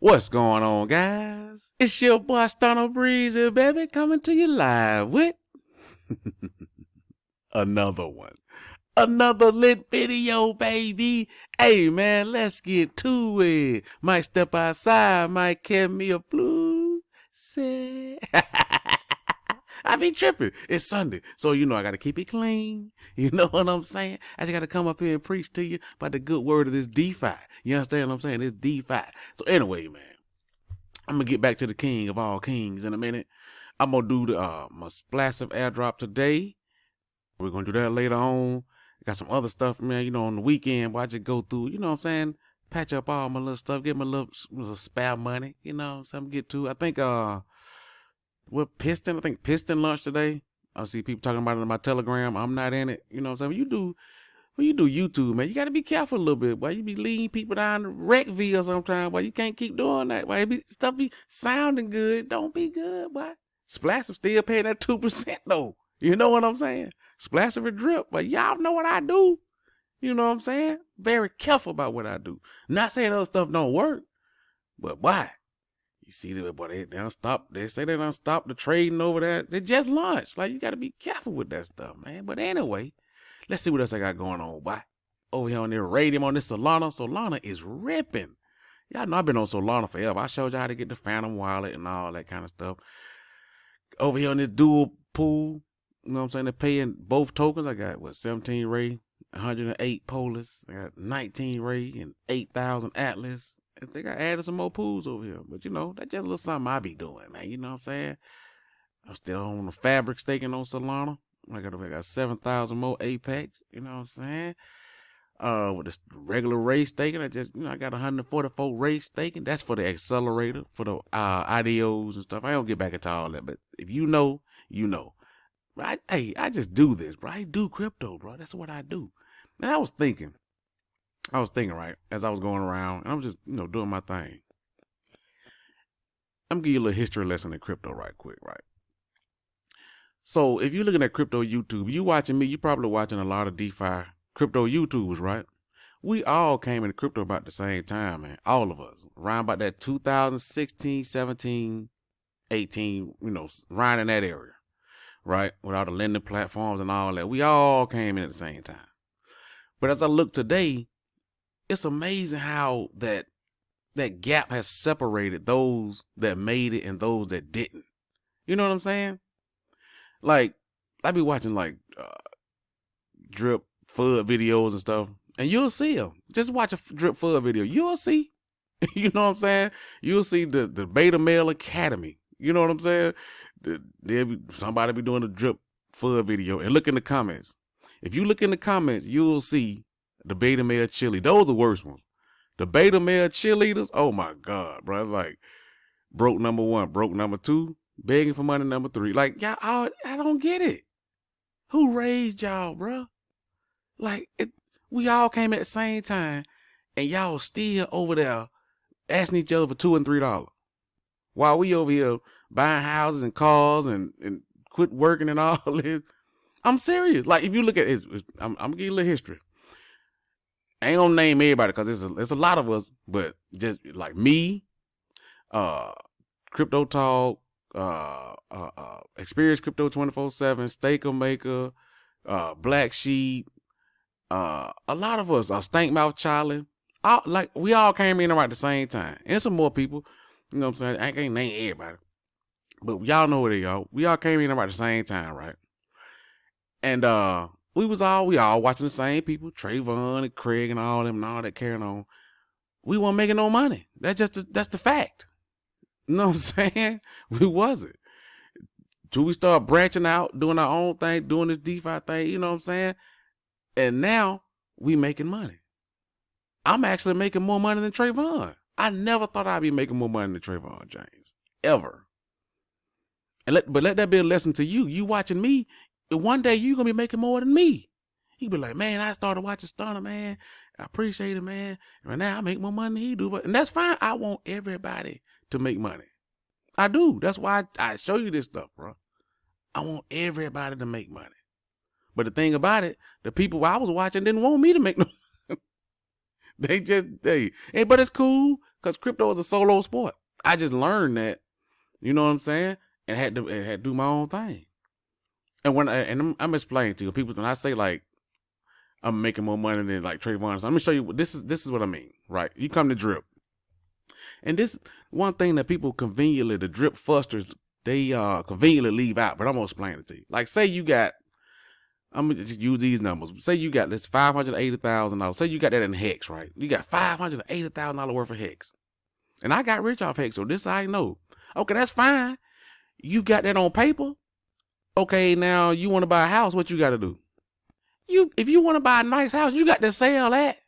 What's going on, guys? It's your boy Stunna Breezy, baby, coming to you live with another one. Another lit video, baby. Hey, man, let's get to it. Might step outside, might carry me a blue set. I be tripping. It's Sunday, so you know I gotta keep it clean. You know what I'm saying? I just gotta come up here and preach to you about the good word of this Defi. You understand what I'm saying? It's Defi. So anyway, man, I'm gonna get back to the king of all kings in a minute. I'm gonna do the my splash airdrop today. We're gonna do that later on. Got some other stuff, man, you know, on the weekend, but I just go through, you know what I'm saying? Patch up all my little stuff, get my little spare money, you know, something to get to. I think what Piston? I think Piston launched today. I see people talking about it on my Telegram. I'm not in it. You know what I'm saying? When you do YouTube, man, you got to be careful a little bit. Why you be leading people down the wreck via sometimes? Why you can't keep doing that? Why stuff be sounding good? Don't be good, boy. Splash is still paying that 2% though. You know what I'm saying? Splash of a drip, but y'all know what I do. You know what I'm saying? Very careful about what I do. Not saying other stuff don't work, but why? You see that, but they don't stop. They say they don't stop the trading over that. They just launched. Like, you got to be careful with that stuff, man. But anyway, let's see what else I got going on. Why? Over here on the Radium on this Solana. Solana is ripping. Y'all know I've been on Solana forever. I showed you how to get the Phantom wallet and all that kind of stuff. Over here on this dual pool, you know what I'm saying? They're paying both tokens. I got, 17 Ray, 108 Polis. I got 19 Ray and 8,000 Atlas. I think I added some more pools over here. But, you know, that's just a little something I be doing, man. You know what I'm saying? I'm still on the fabric staking on Solana. I got 7,000 more Apex. You know what I'm saying? With the regular race staking, I got 144 race staking. That's for the accelerator, for the IDOs and stuff. I don't get back into all that. But if you know, you know. Right? Hey, I just do this, bro. I do crypto, bro. That's what I do. And I was thinking, right, as I was going around, and I was just, doing my thing. I'm going to give you a little history lesson in crypto right quick, right? So if you're looking at crypto YouTube, you watching me, you probably watching a lot of DeFi crypto YouTubers, right? We all came into crypto about the same time, man. All of us. Around about that 2016, 17, 18, around in that area, right? With all the lending platforms and all that. We all came in at the same time. But as I look today, it's amazing how that gap has separated those that made it and those that didn't. You know what I'm saying? Like, I be watching drip FUD videos and stuff, and you'll see them. Just watch a drip FUD video. You'll see. You know what I'm saying? You'll see the Beta Male Academy. You know what I'm saying? Somebody be doing a drip FUD video, and look in the comments. If you look in the comments, you'll see the Beta Male Chili. Those are the worst ones. The Beta Male cheerleaders, oh my God, bro. It's like broke number 1, broke number 2, begging for money number 3. Like, y'all, I don't get it. Who raised y'all, bro? Like, we all came at the same time, and y'all still over there asking each other for $2 and $3. While we over here buying houses and cars and quit working and all this. I'm serious. Like, if you look at it, I'm going to give you a little history. I ain't gonna name everybody because it's a lot of us, but just like me, Crypto Talk, Experience Crypto 24/7, Staker Maker, Black Sheep, a lot of us, Stank Mouth Charlie, we all came in around the same time, and some more people. You know what I'm saying? I can't name everybody, but y'all know who they are. We all came in around the same time, right? And we all watching the same people, Trayvon and Craig and all them and all that carrying on. We weren't making no money. That's the fact. You know what I'm saying? We wasn't. Till we start branching out, doing our own thing, doing this DeFi thing, you know what I'm saying? And now we making money. I'm actually making more money than Trayvon. I never thought I'd be making more money than Trayvon James. Ever. And let that be a lesson to you. You watching me. One day you're going to be making more than me. You be like, man, I started watching Stunna, man. I appreciate it, man. Right now I make more money than he do. And that's fine. I want everybody to make money. I do. That's why I show you this stuff, bro. I want everybody to make money. But the thing about it, the people I was watching didn't want me to make no money. But it's cool. Because crypto is a solo sport. I just learned that, you know what I'm saying? And had to do my own thing. And I'm explaining to you, people, when I say like, I'm making more money than like Trayvon. So let me show you, this is what I mean, right? You come to Drip. And this one thing that people conveniently, the Drip fusters, they conveniently leave out, but I'm gonna explain it to you. Like, say you got, I'm gonna just use these numbers. Say you got this $580,000. Say you got that in Hex, right? You got $580,000 worth of Hex. And I got rich off Hex, so this I know. Okay, that's fine. You got that on paper. Okay, now you want to buy a house, what you got to do? If you want to buy a nice house, you got to sell that.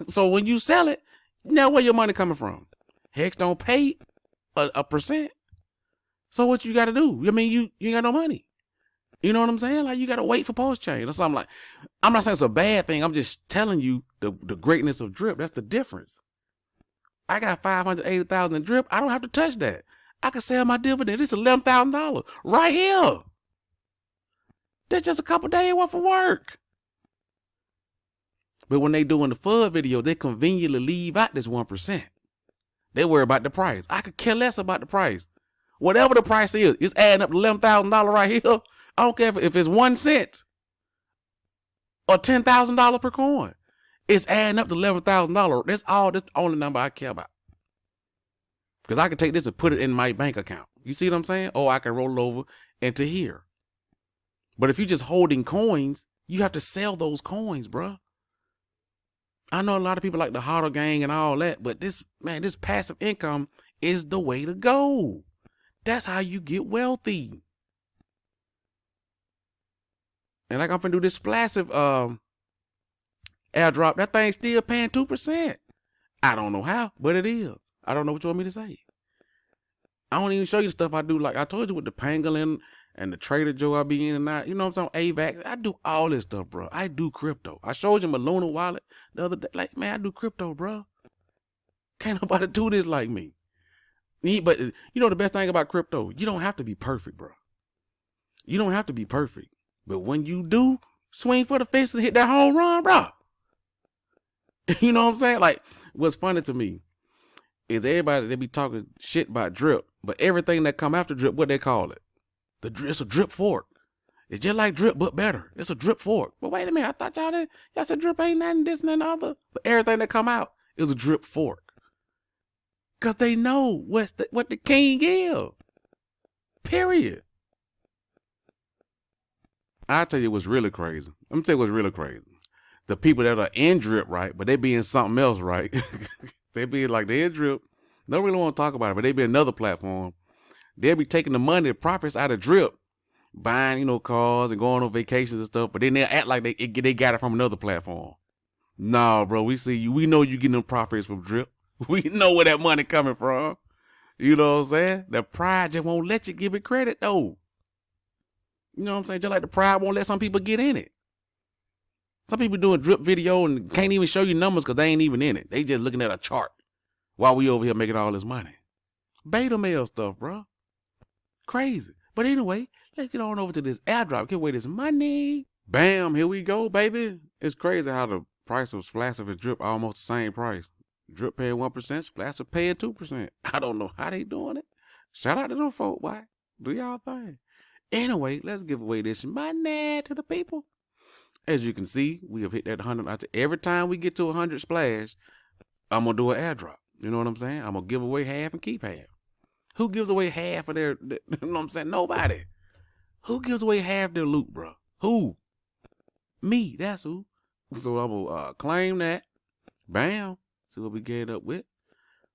So when you sell it, now where your money coming from? Hex don't pay a percent. So what you got to do? I mean, you ain't got no money. You know what I'm saying? Like, you got to wait for post change or something. Like, I'm not saying it's a bad thing. I'm just telling you the greatness of Drip. That's the difference. I got $580,000 in Drip. I don't have to touch that. I can sell my dividend. It's $11,000 right here. That's just a couple days worth of work. But when they doing the FUD video, they conveniently leave out this 1%. They worry about the price. I could care less about the price. Whatever the price is, it's adding up to $11,000 right here. I don't care if it's 1 cent or $10,000 per coin. It's adding up to $11,000. That's the only number I care about. Because I can take this and put it in my bank account. You see what I'm saying? Or I can roll it over into here. But if you're just holding coins, you have to sell those coins, bro. I know a lot of people like the hodl gang and all that, but this passive income is the way to go. That's how you get wealthy. And like I'm finna do this splassive airdrop, that thing's still paying 2%. I don't know how, but it is. I don't know what you want me to say. I don't even show you the stuff I do. Like I told you with the pangolin and the Trader Joe I be in and out. You know what I'm saying? AVAX. I do all this stuff, bro. I do crypto. I showed you my Luna wallet the other day. Like, man, I do crypto, bro. Can't nobody do this like me. But you know the best thing about crypto? You don't have to be perfect, bro. You don't have to be perfect. But when you do swing for the fences and hit that home run, bro. You know what I'm saying? Like, what's funny to me is everybody, they be talking shit about Drip, but everything that come after Drip, what they call it? It's a Drip fork. It's just like Drip, but better. It's a Drip fork. But wait a minute, I thought y'all said Drip ain't nothing, this and that and the other. But everything that come out is a Drip fork. Because they know what the king is. Period. I'll tell you what's really crazy. Let me tell you what's really crazy. The people that are in Drip, right, but they be in something else, right? They be like, they in Drip. Don't really want to talk about it, but they be another platform. They'll be taking the money, the profits out of Drip, buying, cars and going on vacations and stuff, but then they'll act like they got it from another platform. Nah, bro, we see you. We know you getting them profits from Drip. We know where that money coming from. You know what I'm saying? The pride just won't let you give it credit, though. You know what I'm saying? Just like the pride won't let some people get in it. Some people doing Drip video and can't even show you numbers because they ain't even in it. They just looking at a chart while we over here making all this money. Beta male stuff, bro. Crazy. But anyway, let's get on over to this airdrop. Give away this money. Bam, here we go, baby. It's crazy how the price of Splassive and Drip are almost the same price. Drip paying 1%, Splassive paying 2%. I don't know how they doing it. Shout out to them folk, boy. Do y'all thing. Anyway, let's give away this money to the people. As you can see, we have hit that 100. Every time we get to 100 splash, I'm going to do an airdrop. You know what I'm saying? I'm going to give away half and keep half. Who gives away half of their, you know what I'm saying? Nobody. Who gives away half their loot, bro? Who? Me, that's who. So I'm going to claim that. Bam. See what we get up with.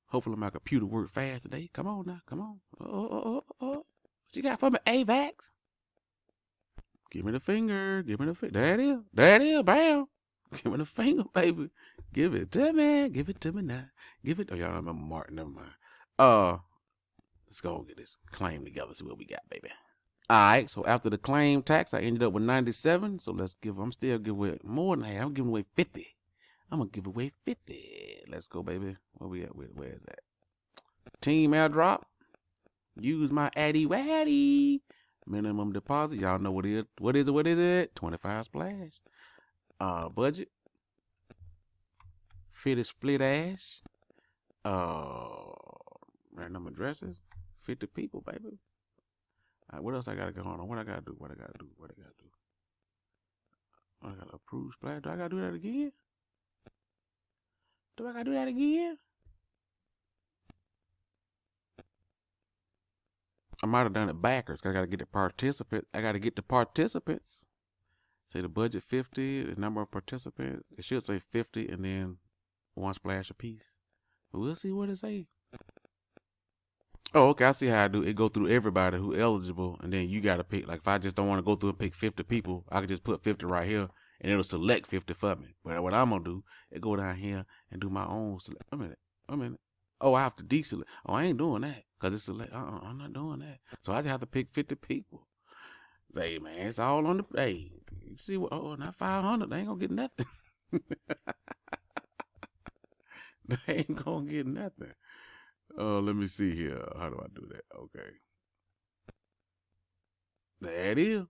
Hopefully my computer work fast today. Come on now. Come on. What you got for me, AVAX? Give me the finger. Give me the finger. There it is. There it is. Bam. Give me the finger, baby. Give it to me. Give it to me now. Give it. Oh, y'all remember Martin. Never mind. Let's go and get this claim together. See what we got, baby. All right. So after the claim tax, I ended up with 97. So let's give. I'm still giving away more than half. I'm giving away 50. I'm gonna give away 50. Let's go, baby. Where we at? Where is that? Team airdrop. Use my addy waddy. Minimum deposit. Y'all know what it is. What is it? What is it? 25 splash. Budget. 50 split ash. Random addresses. 50 people, baby. All right, what else I gotta go on? What I gotta do? What I gotta do? What I gotta do? I gotta approve splash. Do I gotta do that again? Do I gotta do that again? I might have done it backwards. I gotta get the participants. I gotta get the participants. Say the budget 50, the number of participants. It should say 50 and then one splash a piece. But we'll see what it say. Oh, okay. I see how I do. It go through everybody who eligible, and then you gotta pick. Like if I just don't want to go through and pick 50 people, I can just put 50 right here, and it'll select 50 for me. But what I'm gonna do is go down here and do my own select. A minute. Oh, I have to deselect. Oh, I ain't doing that because it's select. I'm not doing that. So I just have to pick 50 people. Hey man, it's all on the. Hey, you see what? Oh, not 500. They ain't gonna get nothing. They ain't gonna get nothing. Oh, let me see here. How do I do that? Okay. There it is.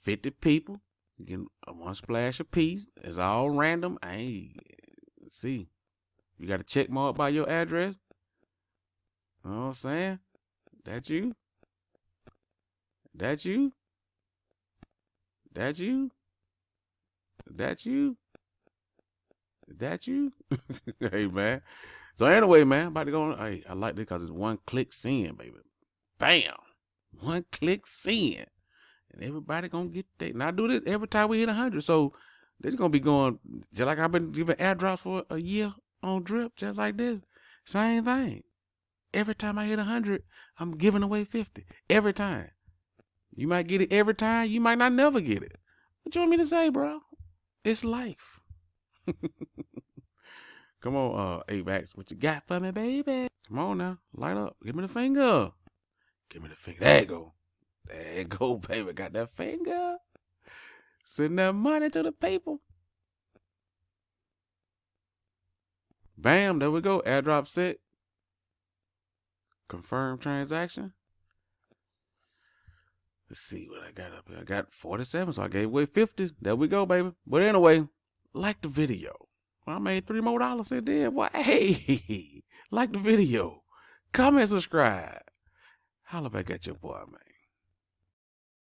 50 people. Getting one splash a piece. It's all random. I ain't see. You got to check mark by your address. You know what I'm saying? That you? That you? That you? That you? That you? Hey, man. So anyway, man, about to go on. Hey, I like this because it's one click send, baby. Bam. One click send. And everybody gonna get that. And I do this every time we hit 100. So this is gonna be going just like I've been giving airdrops for a year on drip, just like this. Same thing. Every time I hit 100, I'm giving away 50. Every time. You might get it every time. You might not never get it. What you want me to say, bro? It's life. Come on, 8-Backs. What you got for me, baby? Come on now. Light up. Give me the finger. Give me the finger. There you go. There you go, baby. Got that finger. Send that money to the people. Bam. There we go. Airdrop set. Confirm transaction. Let's see what I got up here. I got 47, so I gave away 50. There we go, baby. But anyway, like the video. Well, I made $3 more it did. Well, hey, like the video. Comment, subscribe. Holla back at your boy, man.